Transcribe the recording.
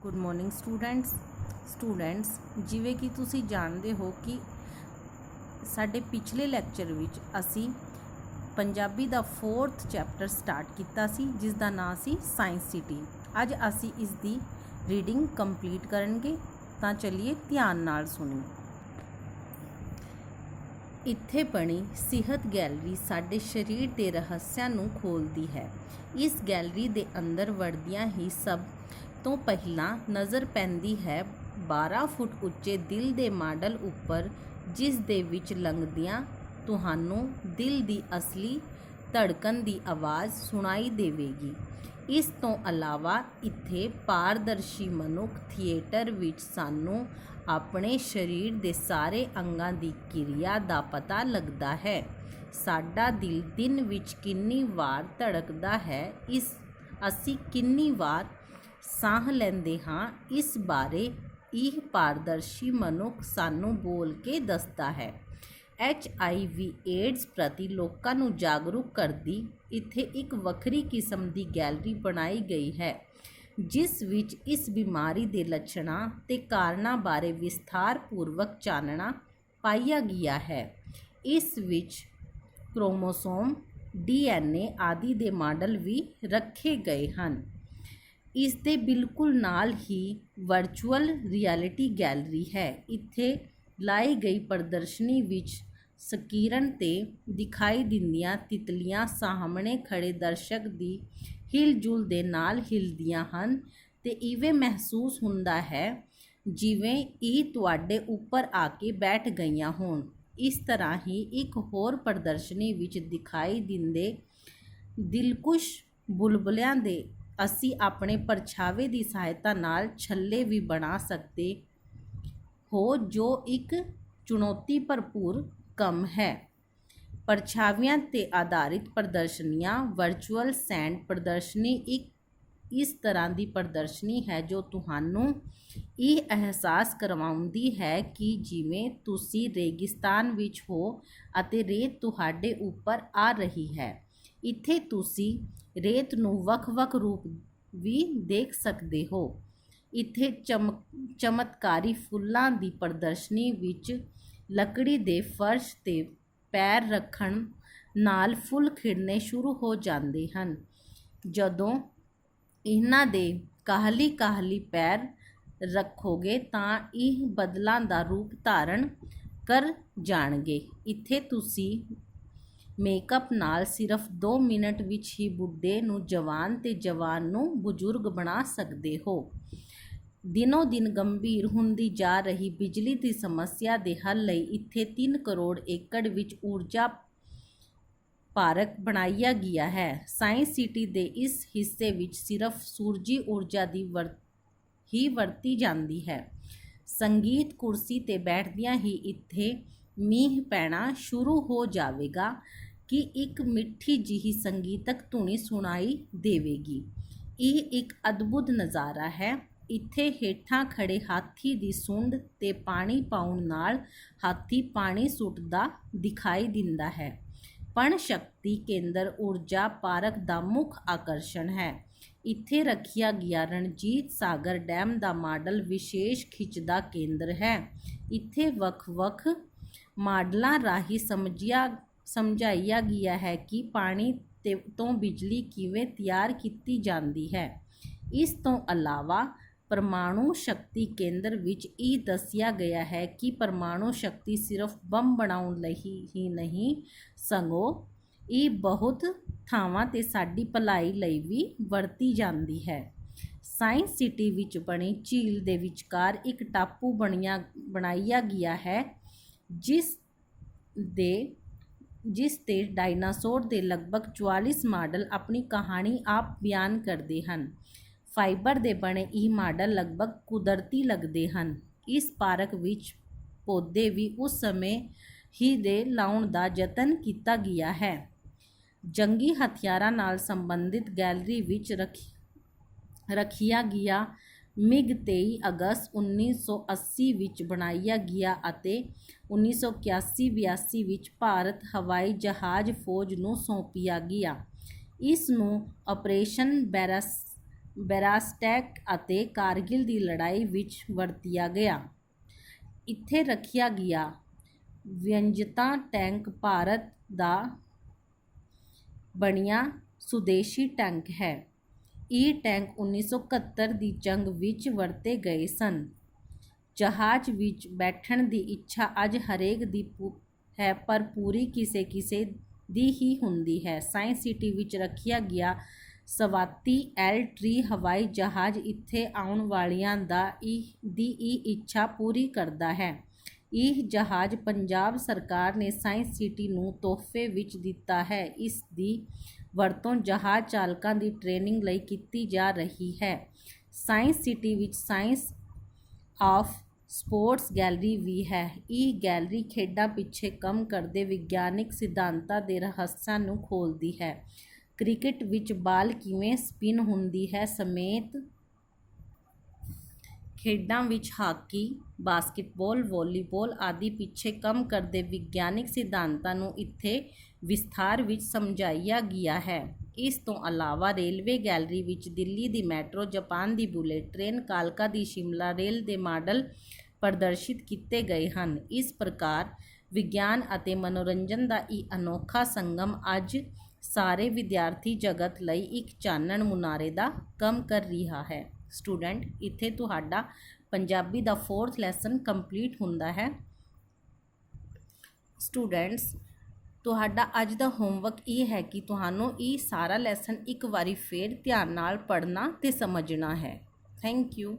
Good morning students ਜਿਵੇਂ ਕਿ ਤੁਸੀਂ ਜਾਣਦੇ ਹੋ ਕਿ ਸਾਡੇ ਪਿਛਲੇ ਲੈਕਚਰ ਵਿੱਚ ਅਸੀਂ ਪੰਜਾਬੀ ਦਾ 4th ਚੈਪਟਰ ਸਟਾਰਟ ਕੀਤਾ ਸੀ, ਜਿਸ ਦਾ ਨਾਂ ਸੀ ਸਾਇੰਸ ਸਿਟੀ। ਅੱਜ ਅਸੀਂ ਇਸ ਦੀ ਰੀਡਿੰਗ ਕੰਪਲੀਟ ਕਰਾਂਗੇ, ਤਾਂ ਚਲਿਏ ਧਿਆਨ ਨਾਲ ਸੁਣੀਏ। ਇੱਥੇ ਬਣੀ ਸਿਹਤ ਗੈਲਰੀ ਸਾਡੇ ਸਰੀਰ ਦੇ ਰਹੱਸਿਆਂ ਨੂੰ ਖੋਲ੍ਹਦੀ ਹੈ। ਇਸ ਗੈਲਰੀ ਦੇ ਅੰਦਰ ਵੜਦਿਆਂ ਹੀ ਸਭ ਤੋਂ ਪਹਿਲਾਂ ਨਜ਼ਰ ਪੈਂਦੀ ਹੈ 12 ਫੁੱਟ ਉੱਚੇ ਦਿਲ ਦੇ ਮਾਡਲ ਉੱਪਰ, ਜਿਸ ਦੇ ਵਿੱਚ ਲੰਘਦਿਆਂ ਤੁਹਾਨੂੰ ਦਿਲ ਦੀ ਅਸਲੀ ਧੜਕਣ ਦੀ ਆਵਾਜ਼ ਸੁਣਾਈ ਦੇਵੇਗੀ। ਇਸ ਤੋਂ ਇਲਾਵਾ ਇੱਥੇ ਪਾਰਦਰਸ਼ੀ ਮਨੁੱਖ ਥੀਏਟਰ ਵਿੱਚ ਸਾਨੂੰ ਆਪਣੇ ਸਰੀਰ ਦੇ ਸਾਰੇ ਅੰਗਾਂ ਦੀ ਕਿਰਿਆ ਦਾ ਪਤਾ ਲੱਗਦਾ ਹੈ। ਸਾਡਾ ਦਿਲ ਦਿਨ ਵਿੱਚ ਕਿੰਨੀ ਵਾਰ ਧੜਕਦਾ ਹੈ, ਅਸੀਂ ਕਿੰਨੀ ਵਾਰ ਸਾਹ ਲੈਂਦੇ ਹਾਂ, ਇਸ ਬਾਰੇ ਇਹ ਪਾਰਦਰਸ਼ੀ ਮਨੁੱਖ ਸਾਨੂੰ ਬੋਲ ਕੇ ਦੱਸਦਾ ਹੈ। HIV ਏਡਜ਼ ਪ੍ਰਤੀ ਲੋਕਾਂ ਨੂੰ ਜਾਗਰੂਕ ਕਰਦੀ ਇੱਥੇ ਇੱਕ ਵੱਖਰੀ ਕਿਸਮ ਦੀ ਗੈਲਰੀ ਬਣਾਈ ਗਈ ਹੈ, ਜਿਸ ਵਿੱਚ ਇਸ ਬਿਮਾਰੀ ਦੇ ਲੱਛਣਾਂ ਤੇ ਕਾਰਨਾਂ ਬਾਰੇ ਵਿਸਥਾਰਪੂਰਵਕ ਚਾਨਣਾ ਪਾਇਆ ਗਿਆ ਹੈ। ਇਸ ਵਿੱਚ ਕ੍ਰੋਮੋਸੋਮ, DNA ਆਦਿ ਦੇ ਮਾਡਲ ਵੀ ਰੱਖੇ ਗਏ ਹਨ। ਇਸ ਦੇ ਬਿਲਕੁਲ ਨਾਲ ਹੀ ਵਰਚੁਅਲ ਰਿਐਲਿਟੀ ਗੈਲਰੀ ਹੈ। ਇੱਥੇ ਲਾਈ ਗਈ ਪ੍ਰਦਰਸ਼ਨੀ ਵਿੱਚ ਸਕਰੀਨ ਤੇ ਦਿਖਾਈ ਦਿੰਦੀਆਂ ਤਿਤਲੀਆਂ ਸਾਹਮਣੇ ਖੜੇ ਦਰਸ਼ਕ ਦੀ ਹਿਲਜੁਲ ਦੇ ਨਾਲ ਹਿਲਦੀਆਂ ਹਨ ਤੇ ਇਵੇਂ ਮਹਿਸੂਸ ਹੁੰਦਾ ਹੈ ਜਿਵੇਂ ਇਹ ਤੁਹਾਡੇ ਉੱਪਰ ਆ ਕੇ ਬੈਠ ਗਈਆਂ ਹੋਣ। ਇਸ ਤਰ੍ਹਾਂ ਹੀ ਇੱਕ ਹੋਰ ਪ੍ਰਦਰਸ਼ਨੀ ਵਿੱਚ ਦਿਖਾਈ ਦਿੰਦੇ ਦਿਲਕੁਸ਼ ਬੁਲਬੁਲਿਆਂ ਦੇ ਅਸੀਂ ਆਪਣੇ ਪਰਛਾਵੇਂ ਦੀ ਸਹਾਇਤਾ ਨਾਲ ਛੱਲੇ ਵੀ ਬਣਾ ਸਕਦੇ ਹੋ, ਜੋ ਇੱਕ ਚੁਣੌਤੀ ਭਰਪੂਰ ਕੰਮ ਹੈ। ਪਰਛਾਵਿਆਂ ਤੇ ਆਧਾਰਿਤ ਪ੍ਰਦਰਸ਼ਨੀਆਂ। ਵਰਚੁਅਲ ਸੈਂਡ ਪ੍ਰਦਰਸ਼ਨੀ ਇੱਕ ਇਸ ਤਰ੍ਹਾਂ ਦੀ ਪ੍ਰਦਰਸ਼ਨੀ ਹੈ ਜੋ ਤੁਹਾਨੂੰ ਇਹ ਅਹਿਸਾਸ ਕਰਵਾਉਂਦੀ ਹੈ ਕਿ ਜਿਵੇਂ ਤੁਸੀਂ ਰੇਗਿਸਤਾਨ ਵਿੱਚ ਹੋ ਅਤੇ ਰੇਤ ਤੁਹਾਡੇ ਉੱਪਰ ਆ ਰਹੀ ਹੈ। ਇੱਥੇ ਤੁਸੀਂ ਰੇਤ ਨੂੰ ਵੱਖ-ਵੱਖ ਰੂਪ ਵੀ ਦੇਖ ਸਕਦੇ ਹੋ। ਇੱਥੇ ਚਮਤਕਾਰੀ ਫੁੱਲਾਂ ਦੀ ਪ੍ਰਦਰਸ਼ਨੀ ਵਿੱਚ ਲੱਕੜੀ ਦੇ ਫਰਸ਼ ਤੇ ਪੈਰ ਰੱਖਣ ਨਾਲ ਫੁੱਲ ਖਿੜਨੇ ਸ਼ੁਰੂ ਹੋ ਜਾਂਦੇ ਹਨ। ਜਦੋਂ ਇਹਨਾਂ ਦੇ ਕਾਹਲੀ ਪੈਰ ਰੱਖੋਗੇ ਤਾਂ ਇਹ ਬੱਦਲਾਂ ਦਾ ਰੂਪ ਧਾਰਨ ਕਰ ਜਾਣਗੇ। ਇੱਥੇ ਤੁਸੀਂ ਮੇਕਅਪ ਨਾਲ ਸਿਰਫ 2 ਮਿੰਟ ਵਿੱਚ ਹੀ ਬੁੱਢੇ ਨੂੰ ਜਵਾਨ ਤੇ ਜਵਾਨ ਨੂੰ ਬਜ਼ੁਰਗ ਬਣਾ ਸਕਦੇ ਹੋ। ਦਿਨੋਂ ਦਿਨ ਗੰਭੀਰ ਹੁੰਦੀ ਜਾ ਰਹੀ ਬਿਜਲੀ ਦੀ ਸਮੱਸਿਆ ਦੇ ਹੱਲ ਲਈ ਇੱਥੇ 3 ਕਰੋੜ ਏਕੜ ਵਿੱਚ ਊਰਜਾ ਪਾਰਕ ਬਣਾਇਆ ਗਿਆ ਹੈ। ਸਾਇੰਸ ਸਿਟੀ ਦੇ ਇਸ ਹਿੱਸੇ ਵਿੱਚ ਸਿਰਫ ਸੂਰਜੀ ਊਰਜਾ ਦੀ ਹੀ ਵਰਤੀ ਜਾਂਦੀ ਹੈ। ਸੰਗੀਤ ਕੁਰਸੀ ਤੇ ਬੈਠਦਿਆਂ ਹੀ ਇੱਥੇ ਮੀਂਹ ਪੈਣਾ ਸ਼ੁਰੂ ਹੋ ਜਾਵੇਗਾ ਕਿ ਇੱਕ ਮਿੱਠੀ ਜਿਹੀ ਸੰਗੀਤਕ ਧੁਨੀ ਸੁਣਾਈ ਦੇਵੇਗੀ। ਇਹ ਇੱਕ ਅਦਭੁਤ ਨਜ਼ਾਰਾ ਹੈ। ਇੱਥੇ ਹੇਠਾਂ ਖੜੇ ਹਾਥੀ ਦੀ ਸੁੰਡ ਤੇ ਪਾਣੀ ਪਾਉਣ ਨਾਲ ਹਾਥੀ ਪਾਣੀ ਸੁੱਟਦਾ ਦਿਖਾਈ ਦਿੰਦਾ ਹੈ। ਪਣ ਸ਼ਕਤੀ ਕੇਂਦਰ ਊਰਜਾ ਪਾਰਕ ਦਾ ਮੁੱਖ ਆਕਰਸ਼ਣ ਹੈ। ਇੱਥੇ ਰੱਖਿਆ ਗਿਆ ਰਣਜੀਤ ਸਾਗਰ ਡੈਮ ਦਾ ਮਾਡਲ ਵਿਸ਼ੇਸ਼ ਖਿੱਚ ਦਾ ਕੇਂਦਰ ਹੈ। ਇੱਥੇ ਵੱਖ-ਵੱਖ ਮਾਡਲਾਂ ਰਾਹੀਂ ਸਮਝਾਇਆ ਗਿਆ ਹੈ ਕਿ ਪਾਣੀ ਤੋਂ ਬਿਜਲੀ ਕਿਵੇਂ ਤਿਆਰ ਕੀਤੀ ਜਾਂਦੀ ਹੈ। ਇਸ ਤੋਂ ਇਲਾਵਾ ਪਰਮਾਣੂ ਸ਼ਕਤੀ ਕੇਂਦਰ ਵਿੱਚ ਇਹ ਦੱਸਿਆ ਗਿਆ ਹੈ ਕਿ ਪਰਮਾਣੂ ਸ਼ਕਤੀ ਸਿਰਫ ਬੰਬ ਬਣਾਉਣ ਲਈ ਹੀ ਨਹੀਂ, ਸਗੋਂ ਇਹ ਬਹੁਤ ਥਾਵਾਂ ਤੇ ਸਾਡੀ ਭਲਾਈ ਲਈ ਵੀ ਵਰਤੀ ਜਾਂਦੀ ਹੈ। ਸਾਇੰਸ ਸਿਟੀ ਵਿੱਚ ਬਣੀ ਝੀਲ ਦੇ ਵਿਚਕਾਰ ਇੱਕ ਟਾਪੂ ਬਣਾਇਆ ਗਿਆ ਹੈ, ਜਿਸ ਤੇ ਡਾਇਨਾਸੌਰ ਦੇ ਲਗਭਗ 44 ਮਾਡਲ ਆਪਣੀ ਕਹਾਣੀ ਆਪ ਬਿਆਨ ਕਰਦੇ ਹਨ। ਫਾਈਬਰ ਦੇ ਬਣੇ ਇਹ ਮਾਡਲ ਲਗਭਗ ਕੁਦਰਤੀ ਲੱਗਦੇ ਹਨ। ਇਸ ਪਾਰਕ ਵਿੱਚ ਪੌਦੇ ਵੀ ਉਸ ਸਮੇਂ ਹੀ ਦੇ ਲਾਉਣ ਦਾ ਯਤਨ ਕੀਤਾ ਗਿਆ ਹੈ। ਜੰਗੀ ਹਥਿਆਰਾਂ ਨਾਲ ਸੰਬੰਧਿਤ ਗੈਲਰੀ ਵਿੱਚ ਰੱਖਿਆ ਗਿਆ MiG 23 ਅਗਸਤ 1980 ਵਿੱਚ ਬਣਾਇਆ ਗਿਆ ਅਤੇ 1981-82 ਵਿੱਚ ਭਾਰਤ ਹਵਾਈ ਜਹਾਜ਼ ਫੌਜ ਨੂੰ ਸੌਂਪਿਆ ਗਿਆ। ਇਸ ਨੂੰ ਆਪਰੇਸ਼ਨ ਬੈਰਾਸਟੈਕ ਅਤੇ ਕਾਰਗਿਲ ਦੀ ਲੜਾਈ ਵਿੱਚ ਵਰਤਿਆ ਗਿਆ। ਇੱਥੇ ਰੱਖਿਆ ਗਿਆ ਵਿਅੰਜਤਾ ਟੈਂਕ ਭਾਰਤ ਦਾ ਬਣਿਆ ਸੁਦੇਸ਼ੀ ਟੈਂਕ ਹੈ। ਇਹ ਟੈਂਕ 1971 ਦੀ ਜੰਗ ਵਿੱਚ ਵਰਤੇ ਗਏ ਸਨ। ਜਹਾਜ਼ ਵਿੱਚ ਬੈਠਣ ਦੀ ਇੱਛਾ ਅੱਜ ਹਰੇਕ ਦੀ ਹੈ, ਪਰ ਪੂਰੀ ਕਿਸੇ ਕਿਸੇ ਦੀ ਹੀ ਹੁੰਦੀ ਹੈ। ਸਾਇੰਸ ਸਿਟੀ ਵਿੱਚ ਰੱਖਿਆ ਗਿਆ ਸਵਾਤੀ L-3 ਹਵਾਈ ਜਹਾਜ਼ ਇੱਥੇ ਆਉਣ ਵਾਲਿਆਂ ਦੀ ਇਹ ਇੱਛਾ ਪੂਰੀ ਕਰਦਾ ਹੈ। ਇਹ ਜਹਾਜ਼ ਪੰਜਾਬ ਸਰਕਾਰ ਨੇ ਸਾਇੰਸ ਸਿਟੀ ਨੂੰ ਤੋਹਫ਼ੇ ਵਿੱਚ ਦਿੱਤਾ ਹੈ। ਇਸ ਦੀ ਵਰਤੋਂ ਜਹਾਜ਼ ਚਾਲਕਾਂ ਦੀ ਟ੍ਰੇਨਿੰਗ ਲਈ ਕੀਤੀ ਜਾ ਰਹੀ ਹੈ। ਸਾਇੰਸ ਸਿਟੀ ਵਿੱਚ ਸਾਇੰਸ ਆਫ ਸਪੋਰਟਸ ਗੈਲਰੀ ਵੀ ਹੈ। ਇਹ ਗੈਲਰੀ ਖੇਡਾਂ ਪਿੱਛੇ ਕੰਮ ਕਰਦੇ ਵਿਗਿਆਨਿਕ ਸਿਧਾਂਤਾਂ ਦੇ ਰਹੱਸਾਂ ਨੂੰ ਖੋਲ੍ਹਦੀ ਹੈ। ਕ੍ਰਿਕਟ ਵਿੱਚ ਬਾਲ ਕਿਵੇਂ ਸਪਿਨ ਹੁੰਦੀ ਹੈ ਸਮੇਤ ਖੇਡਾਂ ਵਿੱਚ ਹਾਕੀ, ਬਾਸਕਟਬਾਲ, ਵਾਲੀਬਾਲ ਆਦਿ ਪਿੱਛੇ ਕੰਮ ਕਰਦੇ ਵਿਗਿਆਨਿਕ ਸਿਧਾਂਤਾਂ ਨੂੰ ਇੱਥੇ ਵਿਸਥਾਰ ਵਿੱਚ ਸਮਝਾਇਆ ਗਿਆ ਹੈ। ਇਸ ਤੋਂ ਇਲਾਵਾ ਰੇਲਵੇ ਗੈਲਰੀ ਵਿੱਚ ਦਿੱਲੀ ਦੀ ਮੈਟਰੋ, ਜਾਪਾਨ ਦੀ ਬੁਲੇਟ ਟ੍ਰੇਨ, ਕਾਲਕਾ ਦੀ ਸ਼ਿਮਲਾ ਰੇਲ ਦੇ ਮਾਡਲ ਪ੍ਰਦਰਸ਼ਿਤ ਕੀਤੇ ਗਏ ਹਨ। ਇਸ ਪ੍ਰਕਾਰ ਵਿਗਿਆਨ ਅਤੇ ਮਨੋਰੰਜਨ ਦਾ ਇਹ ਅਨੋਖਾ ਸੰਗਮ ਅੱਜ ਸਾਰੇ ਵਿਦਿਆਰਥੀ ਜਗਤ ਲਈ ਇੱਕ ਚਾਨਣ ਮੁਨਾਰੇ ਦਾ ਕੰਮ ਕਰ ਰਿਹਾ ਹੈ। ਸਟੂਡੈਂਟ, ਇੱਥੇ ਤੁਹਾਡਾ ਪੰਜਾਬੀ ਦਾ 4th ਲੈਸਨ ਕੰਪਲੀਟ ਹੁੰਦਾ ਹੈ। ਸਟੂਡੈਂਟਸ, ਤੁਹਾਡਾ ਅੱਜ ਦਾ ਹੋਮਵਰਕ ਇਹ ਹੈ ਕਿ ਤੁਹਾਨੂੰ ਇਹ ਸਾਰਾ ਲੈਸਨ ਇੱਕ ਵਾਰੀ ਫੇਰ ਧਿਆਨ ਨਾਲ ਪੜ੍ਹਨਾ ਤੇ ਸਮਝਣਾ ਹੈ। Thank you.